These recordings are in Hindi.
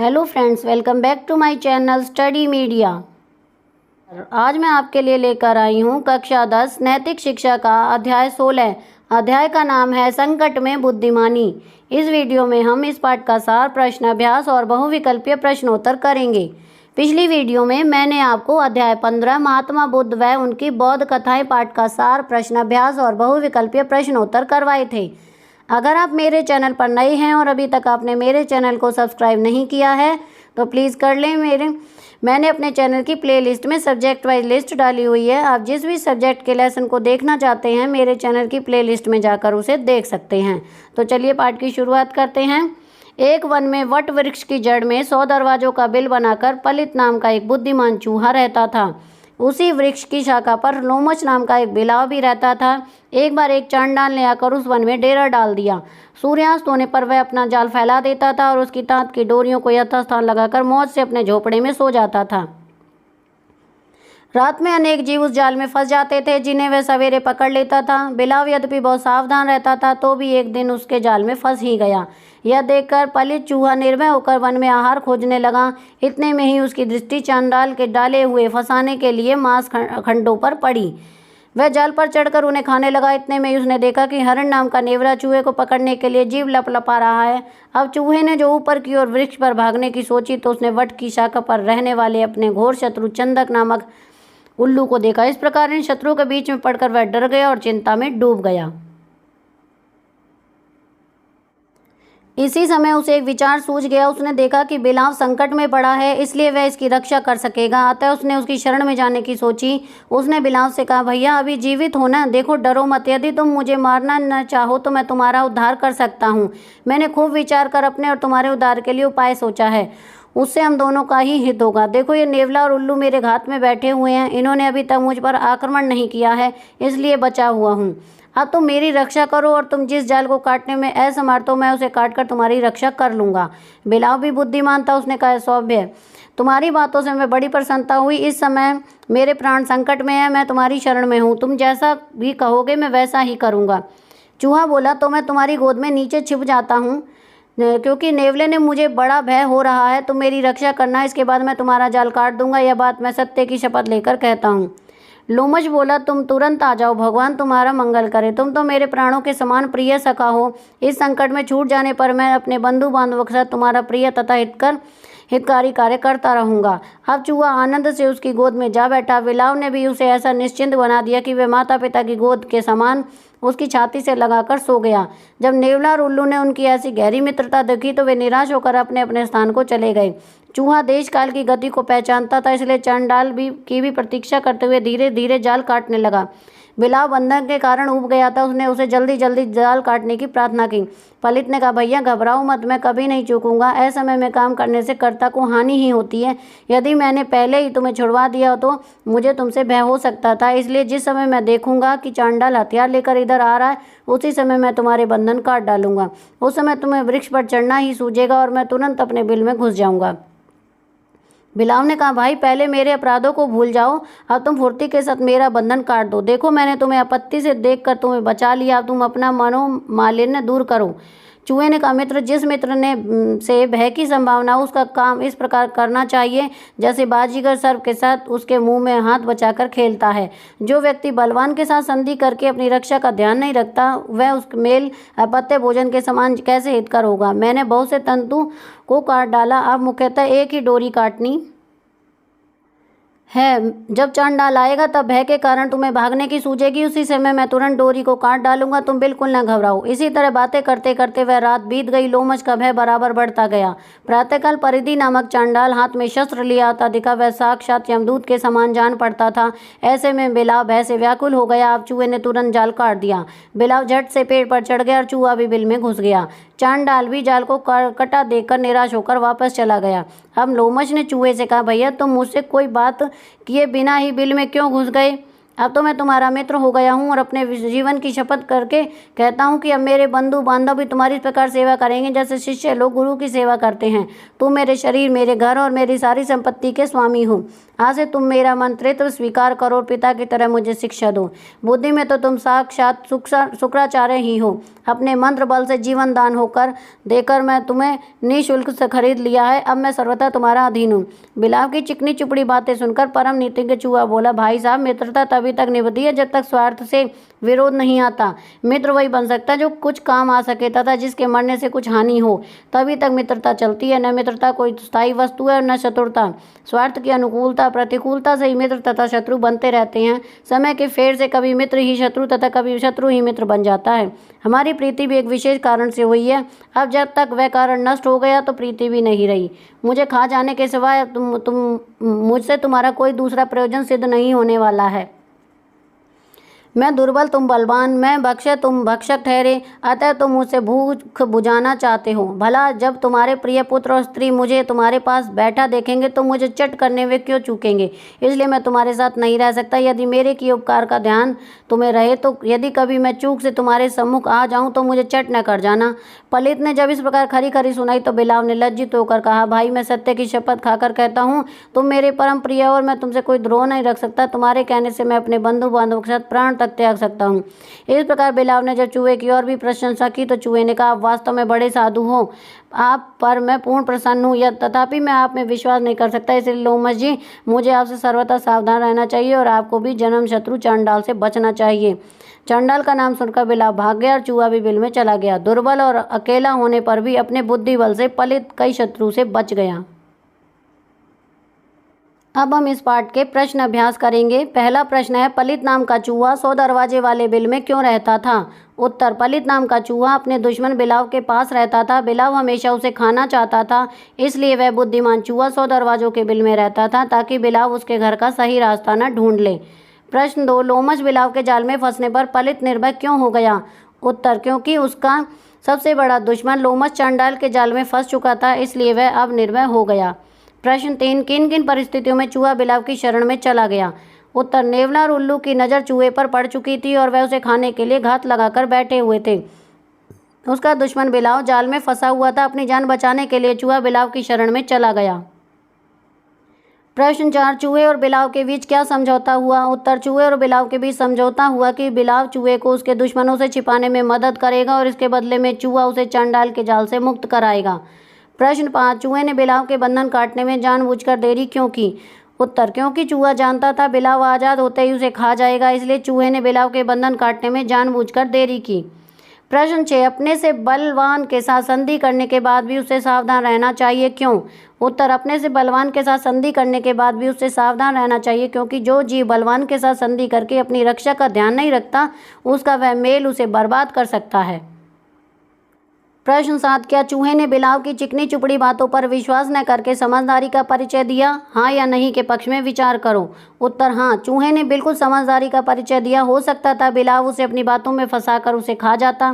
Hello friends, welcome back to my channel study media. आज मैं आपके लिए लेकर आई हूँ कक्षा 10 नैतिक शिक्षा का अध्याय 16। अध्याय का नाम है संकट में बुद्धिमानी। इस वीडियो में हम इस पाठ का सार, प्रश्न अभ्यास और बहुविकल्पीय प्रश्नोत्तर करेंगे। पिछली वीडियो में मैंने आपको अध्याय 15 महात्मा बुद्ध व उनकी बौद्ध कथाएं पाठ का सार, प्रश्न अभ्यास और बहुविकल्पीय प्रश्नोत्तर करवाए थे। अगर आप मेरे चैनल पर नए हैं और अभी तक आपने मेरे चैनल को सब्सक्राइब नहीं किया है तो प्लीज़ कर लें। मैंने अपने चैनल की प्लेलिस्ट में सब्जेक्ट वाइज लिस्ट डाली हुई है। आप जिस भी सब्जेक्ट के लेसन को देखना चाहते हैं मेरे चैनल की प्लेलिस्ट में जाकर उसे देख सकते हैं। तो चलिए पाठ की शुरुआत करते हैं। एक वन में वट वृक्ष की जड़ में 100 दरवाजों का बिल बनाकर पलित नाम का एक बुद्धिमान चूहा रहता था। उसी वृक्ष की शाखा पर लोमच नाम का एक बिलाव भी रहता था। एक बार एक चांडाल ने आकर उस वन में डेरा डाल दिया। सूर्यास्त होने पर वह अपना जाल फैला देता था और उसकी तांत की डोरियों को यथास्थान लगाकर मौज से अपने झोपड़े में सो जाता था। रात में अनेक जीव उस जाल में फंस जाते थे जिन्हें वह सवेरे पकड़ लेता था। बिलाव यद्यपि बहुत सावधान रहता था तो भी एक दिन उसके जाल में फंस ही गया। यह देखकर पलित चूहा निर्भय होकर वन में आहार खोजने लगा। इतने में ही उसकी दृष्टि चांडाल के डाले हुए फंसाने के लिए मांस खंडों पर पड़ी। वह जाल पर चढ़कर उन्हें खाने लगा। इतने में ही उसने देखा कि हरण नाम का नेवला चूहे को पकड़ने के लिए जीभ लपलपा रहा है। अब चूहे ने जो ऊपर की ओर वृक्ष पर भागने की सोची तो उसने वट की शाखा पर रहने वाले अपने घोर शत्रु चंदक नामक उल्लू को देखा। इस प्रकार इन शत्रुओं के बीच में पड़कर वह डर गया और चिंता में डूब गया। इसी समय उसे एक विचार सूझ गया। उसने देखा कि बिलाव संकट में पड़ा है, इसलिए वह इसकी रक्षा कर सकेगा। अतः उसने उसकी शरण में जाने की सोची। उसने बिलाव से कहा, भैया अभी जीवित हो ना, देखो डरो मत। यदि तुम मुझे मारना न चाहो तो मैं तुम्हारा उद्धार कर सकता हूँ। मैंने खूब विचार कर अपने और तुम्हारे उद्धार के लिए उपाय सोचा है। उससे हम दोनों का ही हित होगा। देखो ये नेवला और उल्लू मेरे घात में बैठे हुए हैं। इन्होंने अभी तक मुझ पर आक्रमण नहीं किया है, इसलिए बचा हुआ हूँ। अब तुम मेरी रक्षा करो और तुम जिस जाल को काटने में असमर्थ हो मैं उसे काटकर तुम्हारी रक्षा कर लूँगा। बिलाव भी बुद्धिमान था। उसने कहा, सौम्य, तुम्हारी बातों से मैं बड़ी प्रसन्नता हुई। इस समय मेरे प्राण संकट में है, मैं तुम्हारी शरण में हूँ। तुम जैसा भी कहोगे मैं वैसा ही करूँगा। चूहा बोला, तो मैं तुम्हारी गोद में नीचे छिप जाता हूँ, क्योंकि नेवले ने मुझे बड़ा भय हो रहा है। तुम मेरी रक्षा करना, इसके बाद मैं तुम्हारा जाल काट दूंगा। यह बात मैं सत्य की शपथ लेकर कहता हूँ। लोमच बोला, तुम तुरंत आ जाओ, भगवान तुम्हारा मंगल करे। तुम तो मेरे प्राणों के समान प्रिय सखा हो। इस संकट में छूट जाने पर मैं अपने बंधु बांधवों के साथ तुम्हारा प्रिय तथा हितकारी कार्य करता रहूँगा। अब चूहा आनंद से उसकी गोद में जा बैठा। बिलाव ने भी उसे ऐसा निश्चिंत बना दिया कि वह माता पिता की गोद के समान उसकी छाती से लगाकर सो गया। जब नेवला और उल्लू ने उनकी ऐसी गहरी मित्रता देखी तो वे निराश होकर अपने अपने स्थान को चले गए। चूहा देश काल की गति को पहचानता था, इसलिए चांडाल की भी प्रतीक्षा करते हुए धीरे धीरे जाल काटने लगा। बिलाव बंधन के कारण उब गया था। उसने उसे जल्दी जल्दी जाल काटने की प्रार्थना की। पलित ने कहा, भैया घबराओ मत, मैं कभी नहीं चूकूंगा। असमय में काम करने से कर्ता को हानि ही होती है। यदि मैंने पहले ही तुम्हें छुड़वा दिया तो मुझे तुमसे भय हो सकता था। इसलिए जिस समय मैं देखूंगा कि चांडाल हथियार लेकर इधर आ रहा है उसी समय मैं तुम्हारे बंधन काट डालूंगा। उस समय तुम्हें वृक्ष पर चढ़ना ही सूझेगा और मैं तुरंत अपने बिल में घुस जाऊंगा। बिलाव ने कहा, भाई पहले मेरे अपराधों को भूल जाओ, अब तुम फुर्ती के साथ मेरा बंधन काट दो। देखो मैंने तुम्हें आपत्ति से देखकर तुम्हें बचा लिया, अब तुम अपना मनोमालिन्य दूर करो। चूहे ने कहा, मित्र, जिस मित्र ने से भय की संभावना उसका काम इस प्रकार करना चाहिए जैसे बाजीगर सर्प के साथ उसके मुंह में हाथ बचाकर खेलता है। जो व्यक्ति बलवान के साथ संधि करके अपनी रक्षा का ध्यान नहीं रखता वह उस मेल पत्ते भोजन के समान कैसे हितकर होगा। मैंने बहुत से तंतु को काट डाला, अब मुख्यतः एक ही डोरी काटनी है। जब चांडाल आएगा तब भय के कारण तुम्हें भागने की सूझेगी। उसी समय मैं तुरंत डोरी को काट डालूंगा। तुम बिल्कुल न घबराओ। इसी तरह बातें करते करते वह रात बीत गई। लोमच का भय बराबर बढ़ता गया। प्रातःकाल परिधि नामक चांडाल हाथ में शस्त्र लिया आता दिखा। वह साक्षात यमदूत के समान जान पड़ता था। ऐसे में बिलाव भय से व्याकुल हो गया। अब चूहे ने तुरंत जाल काट दिया। बिलाव झट से पेड़ पर चढ़ गया और चूहा भी बिल में घुस गया। चांडाल भी जाल को कटा देखकर निराश होकर वापस चला गया। अब लोमच ने चूहे से कहा, भैया तुम मुझसे कोई बात किए बिना ही बिल में क्यों घुस गए? अब तो मैं तुम्हारा मित्र हो गया हूँ और अपने जीवन की शपथ करके कहता हूँ कि अब मेरे बंधु बांधव भी तुम्हारी इस प्रकार सेवा करेंगे जैसे शिष्य लोग गुरु की सेवा करते हैं। तुम मेरे शरीर, मेरे घर और मेरी सारी संपत्ति के स्वामी हो। आज से तुम मेरा मंत्रित्व स्वीकार करो और पिता की तरह मुझे शिक्षा दो। बुद्धि में तो तुम साक्षात शुक्राचार्य ही हो। अपने मंत्र बल से जीवन दान होकर देकर मैं तुम्हें निःशुल्क से खरीद लिया है। अब मैं सर्वथा तुम्हारा अधीन हूँ। बिलाव की चिकनी चुपड़ी बातें सुनकर परम नीतिज्ञ चूहा बोला, भाई साहब, मित्रता तभी तक निभती है जब तक स्वार्थ से विरोध नहीं आता। मित्र वही बन सकता है जो कुछ काम आ सके तथा जिसके मरने से कुछ हानि हो, तभी तक मित्रता चलती है। न मित्रता कोई स्थायी वस्तु है और न शत्रुता। स्वार्थ की अनुकूलता प्रतिकूलता से ही मित्र तथा शत्रु बनते रहते हैं। समय के फेर से कभी मित्र ही शत्रु तथा कभी शत्रु ही मित्र बन जाता है। हमारी प्रीति भी एक विशेष कारण से हुई है। अब जब तक वह कारण नष्ट हो गया तो प्रीति भी नहीं रही। मुझे खा जाने के सिवाय मुझसे तुम्हारा कोई दूसरा प्रयोजन सिद्ध नहीं होने वाला है। मैं दुर्बल, तुम बलवान, मैं भक्षक, तुम भक्षक ठहरे, अतः तुम मुझसे भूख बुझाना चाहते हो। भला जब तुम्हारे प्रिय पुत्र और स्त्री मुझे तुम्हारे पास बैठा देखेंगे तो मुझे चट करने वे क्यों चूकेंगे? इसलिए मैं तुम्हारे साथ नहीं रह सकता। यदि मेरे किए उपकार का ध्यान तुम्हें रहे तो यदि कभी मैं चूक से तुम्हारे सम्मुख आ जाऊं तो मुझे चट न कर जाना। पलित ने जब इस प्रकार खरी खरी सुनाई तो बिलाव ने लज्जित होकर कहा, भाई, मैं सत्य की शपथ खाकर कहता हूँ, तुम मेरे परम प्रिय और मैं तुमसे कोई द्रोह नहीं रख सकता। तुम्हारे कहने से मैं अपने बंधु बांधवों के साथ प्राण तक त्याग सकता हूँ। इस प्रकार बिलाव ने जब चूहे की और भी प्रशंसा की तो चूहे ने कहा, आप वास्तव में बड़े साधु हो, आप पर मैं पूर्ण प्रसन्न हूँ। तथापि मैं आप में विश्वास नहीं कर सकता। इसलिए लोमश जी, मुझे आपसे सर्वथा सावधान रहना चाहिए और आपको भी जन्म शत्रु चंडाल से बचना चाहिए। चंडाल का नाम सुनकर बिलाव भाग गया और चूहा भी बिल में चला गया। दुर्बल और अकेला होने पर भी अपने बुद्धि बल से पलित कई शत्रु से बच गया। अब हम इस पाठ के प्रश्न अभ्यास करेंगे। पहला प्रश्न है, पलित नाम का चूहा 100 दरवाजे वाले बिल में क्यों रहता था? उत्तर, पलित नाम का चूहा अपने दुश्मन बिलाव के पास रहता था। बिलाव हमेशा उसे खाना चाहता था, इसलिए वह बुद्धिमान चूहा 100 दरवाजों के बिल में रहता था ताकि बिलाव उसके घर का सही रास्ता न ढूंढ ले। प्रश्न 2, लोमश बिलाव के जाल में फंसने पर पलित निर्भय क्यों हो गया? उत्तर, क्योंकि उसका सबसे बड़ा दुश्मन लोमश चंडाल के जाल में फंस चुका था, इसलिए वह अब निर्भय हो गया। प्रश्न 3, किन किन परिस्थितियों में चूहा बिलाव की शरण में चला गया? उत्तर, नेवला और उल्लू की नज़र चूहे पर पड़ चुकी थी और वह उसे खाने के लिए घात लगाकर बैठे हुए थे। उसका दुश्मन बिलाव जाल में फंसा हुआ था। अपनी जान बचाने के लिए चूहा बिलाव की शरण में चला गया। प्रश्न 4, चूहे और बिलाव के बीच क्या समझौता हुआ? उत्तर, चूहे और बिलाव के बीच समझौता हुआ कि बिलाव चूहे को उसके दुश्मनों से छिपाने में मदद करेगा और इसके बदले में चूहा उसे चंडाल के जाल से मुक्त कराएगा। प्रश्न 5, चूहे ने बिलाव के बंधन काटने में जानबूझकर देरी क्यों की? उत्तर, क्योंकि चूहा जानता था बिलाव आज़ाद होते ही उसे खा जाएगा, इसलिए चूहे ने बिलाव के बंधन काटने में जानबूझकर देरी की। प्रश्न 6, अपने से बलवान के साथ संधि करने के बाद भी उससे सावधान रहना चाहिए, क्यों? उत्तर, अपने से बलवान के साथ संधि करने के बाद भी उससे सावधान रहना चाहिए क्योंकि जो जीव बलवान के साथ संधि करके अपनी रक्षा का ध्यान नहीं रखता, उसका वह मेल उसे बर्बाद कर सकता है। प्रश्न 7, क्या चूहे ने बिलाव की चिकनी चुपड़ी बातों पर विश्वास न करके समझदारी का परिचय दिया? हाँ या नहीं के पक्ष में विचार करो। उत्तर, हाँ, चूहे ने बिल्कुल समझदारी का परिचय दिया। हो सकता था बिलाव उसे अपनी बातों में फंसाकर उसे खा जाता।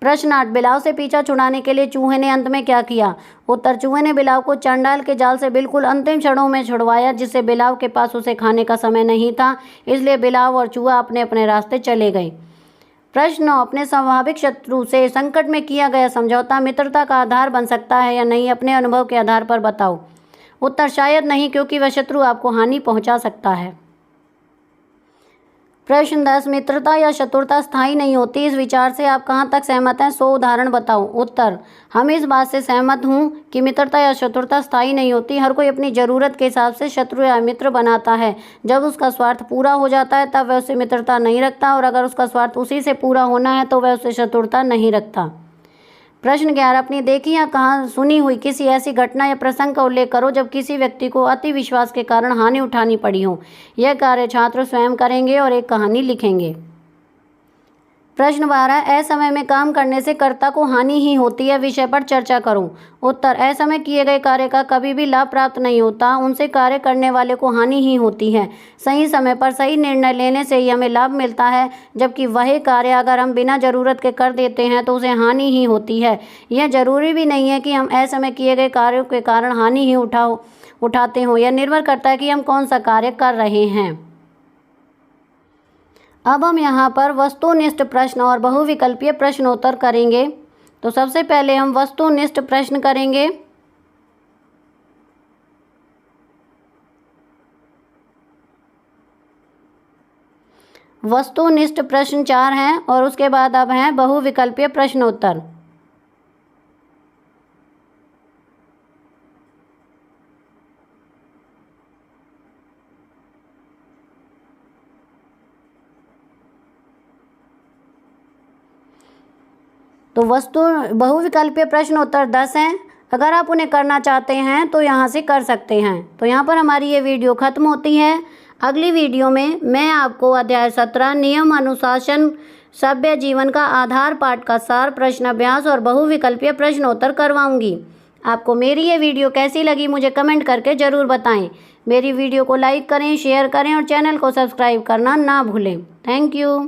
प्रश्न 8, बिलाव से पीछा छुड़ाने के लिए चूहे ने अंत में क्या किया? उत्तर, चूहे ने बिलाव को चंडाल के जाल से बिल्कुल अंतिम क्षणों में छुड़वाया, जिससे बिलाव के पास उसे खाने का समय नहीं था, इसलिए बिलाव और चूहा अपने अपने रास्ते चले गए। प्रश्न 9, अपने स्वाभाविक शत्रु से संकट में किया गया समझौता मित्रता का आधार बन सकता है या नहीं? अपने अनुभव के आधार पर बताओ। उत्तर, शायद नहीं, क्योंकि वह शत्रु आपको हानि पहुंचा सकता है। प्रश्न 10, मित्रता या शत्रुता स्थायी नहीं होती, इस विचार से आप कहाँ तक सहमत हैं? 100 उदाहरण बताओ। उत्तर, हम इस बात से सहमत हूँ कि मित्रता या शत्रुता स्थायी नहीं होती। हर कोई अपनी ज़रूरत के हिसाब से शत्रु या मित्र बनाता है। जब उसका स्वार्थ पूरा हो जाता है तब वह उससे मित्रता नहीं रखता, और अगर उसका स्वार्थ उसी से पूरा होना है तो वह उससे शत्रुता नहीं रखता। प्रश्न 11, अपनी देखी या कहाँ सुनी हुई किसी ऐसी घटना या प्रसंग का उल्लेख करो जब किसी व्यक्ति को अति विश्वास के कारण हानि उठानी पड़ी हो। यह कार्य छात्र स्वयं करेंगे और एक कहानी लिखेंगे। प्रश्न 12, असमय में काम करने से कर्ता को हानि ही होती है, विषय पर चर्चा करो। उत्तर, असमय किए गए कार्य का कभी भी लाभ प्राप्त नहीं होता, उनसे कार्य करने वाले को हानि ही होती है। सही समय पर सही निर्णय लेने से ही हमें लाभ मिलता है, जबकि वही कार्य अगर हम बिना जरूरत के कर देते हैं तो उसे हानि ही होती है। यह जरूरी भी नहीं है कि हम असमय किए गए कार्यों के कारण हानि ही उठाते हों, यह निर्भर करता है कि हम कौन सा कार्य कर रहे हैं। अब हम यहाँ पर वस्तुनिष्ठ प्रश्न और बहुविकल्पीय प्रश्नोत्तर करेंगे। तो सबसे पहले हम वस्तुनिष्ठ प्रश्न करेंगे। वस्तुनिष्ठ प्रश्न 4 हैं और उसके बाद अब हैं बहुविकल्पीय प्रश्नोत्तर। तो बहुविकल्पीय प्रश्न उत्तर 10 हैं। अगर आप उन्हें करना चाहते हैं तो यहाँ से कर सकते हैं। तो यहाँ पर हमारी ये वीडियो ख़त्म होती है। अगली वीडियो में मैं आपको अध्याय 17 नियम अनुशासन सभ्य जीवन का आधार पाठ का सार प्रश्न अभ्यास और बहुविकल्पीय प्रश्नोत्तर करवाऊंगी। आपको मेरी ये वीडियो कैसी लगी मुझे कमेंट करके ज़रूर बताएं। मेरी वीडियो को लाइक करें, शेयर करें और चैनल को सब्सक्राइब करना ना भूलें। Thank you.